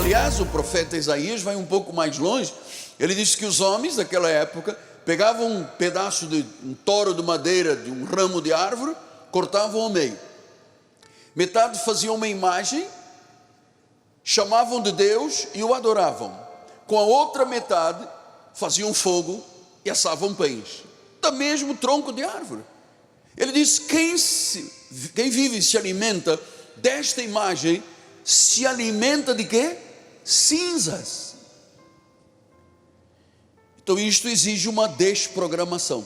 Aliás, o profeta Isaías vai um pouco mais longe. Ele diz que os homens daquela época pegavam um pedaço de um toro de madeira, de um ramo de árvore, cortavam ao meio. Metade faziam uma imagem, chamavam de Deus e o adoravam. Com a outra metade faziam fogo e assavam pães, do mesmo tronco de árvore. Ele diz: quem vive e se alimenta desta imagem, se alimenta de quê? Cinzas. Então isto exige uma desprogramação.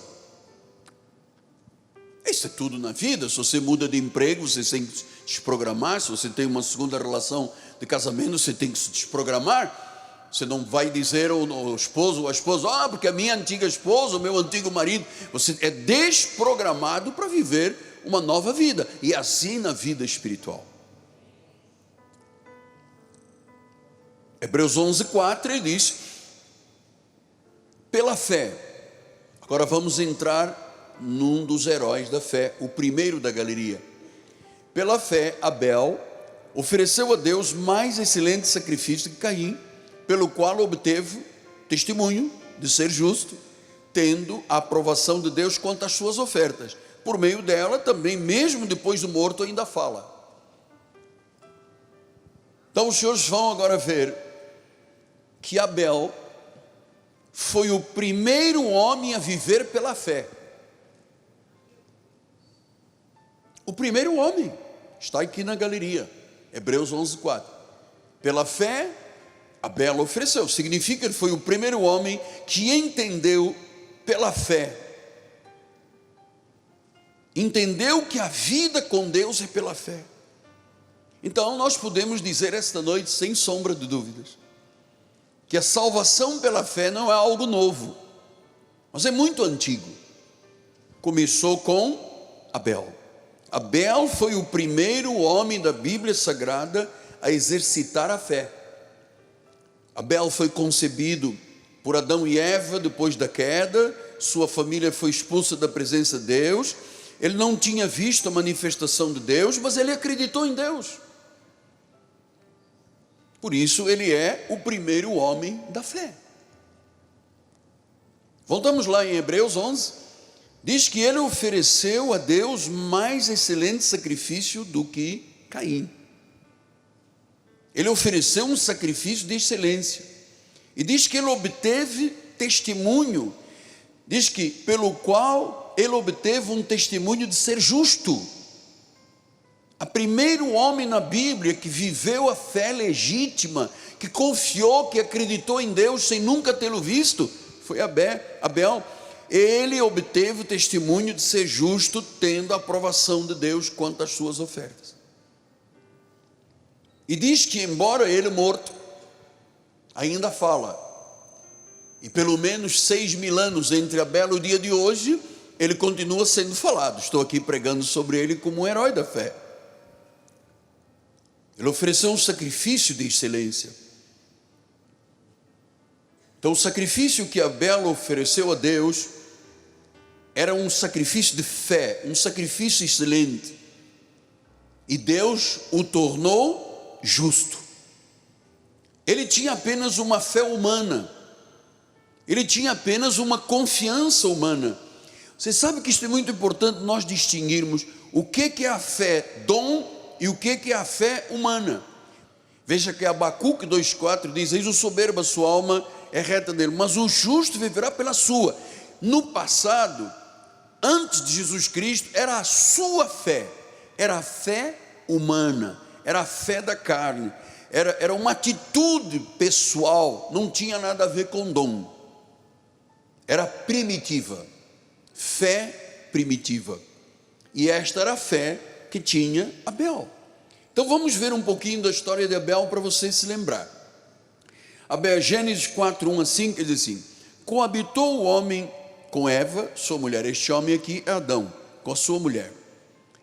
Isso é tudo na vida. Se você muda de emprego, você tem que se desprogramar. Se você tem uma segunda relação de casamento, você tem que se desprogramar. Você não vai dizer ao esposo ou à esposa: porque a minha antiga esposa, o meu antigo marido. Você é desprogramado para viver uma nova vida. E assim na vida espiritual. Hebreus 11:4 ele diz: pela fé. Agora vamos entrar num dos heróis da fé, o primeiro da galeria. Pela fé, Abel ofereceu a Deus mais excelente sacrifício que Caim, pelo qual obteve testemunho de ser justo, tendo a aprovação de Deus quanto às suas ofertas. Por meio dela também, mesmo depois do morto, ainda fala. Então os senhores vão agora ver que Abel foi o primeiro homem a viver pela fé. O primeiro homem, está aqui na galeria, Hebreus 11:4. Pela fé, Abel ofereceu. Significa que ele foi o primeiro homem que entendeu pela fé. Entendeu que a vida com Deus é pela fé. Então nós podemos dizer esta noite, sem sombra de dúvidas, que a salvação pela fé não é algo novo, mas é muito antigo. Começou com Abel. Abel foi o primeiro homem da Bíblia Sagrada a exercitar a fé. Abel foi concebido por Adão e Eva depois da queda. Sua família foi expulsa da presença de Deus. Ele não tinha visto a manifestação de Deus, mas ele acreditou em Deus. Por isso ele é o primeiro homem da fé. Voltamos lá em Hebreus 11. Diz que ele ofereceu a Deus mais excelente sacrifício do que Caim. Ele ofereceu um sacrifício de excelência. E diz que ele obteve testemunho. Diz que pelo qual ele obteve um testemunho de ser justo. O primeiro homem na Bíblia que viveu a fé legítima, que confiou, que acreditou em Deus sem nunca tê-lo visto, foi Abel. Ele obteve o testemunho de ser justo, tendo a aprovação de Deus quanto às suas ofertas. E diz que, embora ele morto, ainda fala. E pelo menos 6.000 anos entre Abel e o dia de hoje, ele continua sendo falado. Estou aqui pregando sobre ele como um herói da fé. Ele ofereceu um sacrifício de excelência. Então o sacrifício que Abel ofereceu a Deus era um sacrifício de fé, um sacrifício excelente. E Deus o tornou justo. Ele tinha apenas uma fé humana. Ele tinha apenas uma confiança humana. Você sabe que isso é muito importante nós distinguirmos o que é a fé dom e o que é a fé humana. Veja que Abacuque 2,4 diz: eis o soberbo a sua alma é reta dele, mas o justo viverá pela sua. No passado, antes de Jesus Cristo, era a sua fé, era a fé humana, era a fé da carne, era uma atitude pessoal, não tinha nada a ver com dom, era primitiva, fé primitiva. E esta era a fé que tinha Abel. Então vamos ver um pouquinho da história de Abel para você se lembrar. Abel, Gênesis 4:1-5, ele diz assim: coabitou o homem com Eva, sua mulher. Este homem aqui é Adão, com a sua mulher.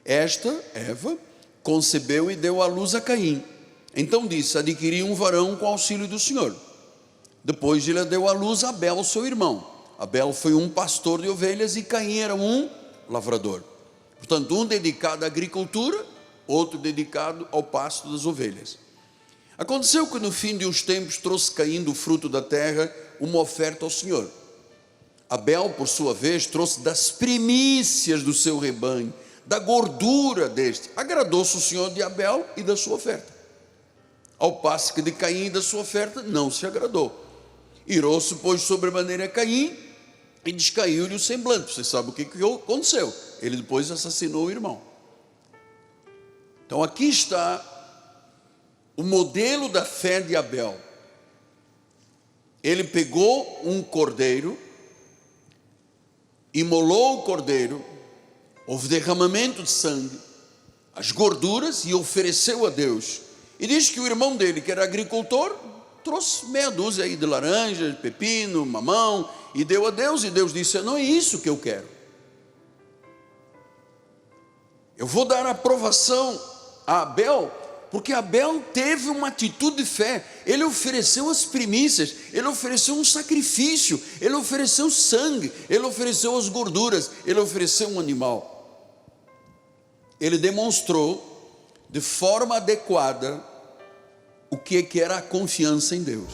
Esta, Eva, concebeu e deu à luz a Caim. Então disse: adquiri um varão com auxílio do Senhor. Depois ele deu à luz a Abel, seu irmão. Abel foi um pastor de ovelhas e Caim era um lavrador. Portanto, um dedicado à agricultura, outro dedicado ao pasto das ovelhas. Aconteceu que no fim de uns tempos trouxe Caim do fruto da terra uma oferta ao Senhor. Abel, por sua vez, trouxe das primícias do seu rebanho, da gordura deste. Agradou-se o Senhor de Abel e da sua oferta, ao passo que de Caim e da sua oferta não se agradou. Irou-se, pois, sobremaneira Caim, e descaiu-lhe o semblante. Você sabe o que aconteceu? Ele depois assassinou o irmão. Então aqui está o modelo da fé de Abel. Ele pegou um cordeiro, imolou o cordeiro, houve derramamento de sangue, as gorduras, e ofereceu a Deus. E diz que o irmão dele, que era agricultor, trouxe meia dúzia aí de laranja, de pepino, mamão, e deu a Deus. E Deus disse: não é isso que eu quero. Eu vou dar aprovação a Abel, porque Abel teve uma atitude de fé. Ele ofereceu as primícias, ele ofereceu um sacrifício, ele ofereceu sangue, ele ofereceu as gorduras, ele ofereceu um animal. Ele demonstrou de forma adequada o que era a confiança em Deus.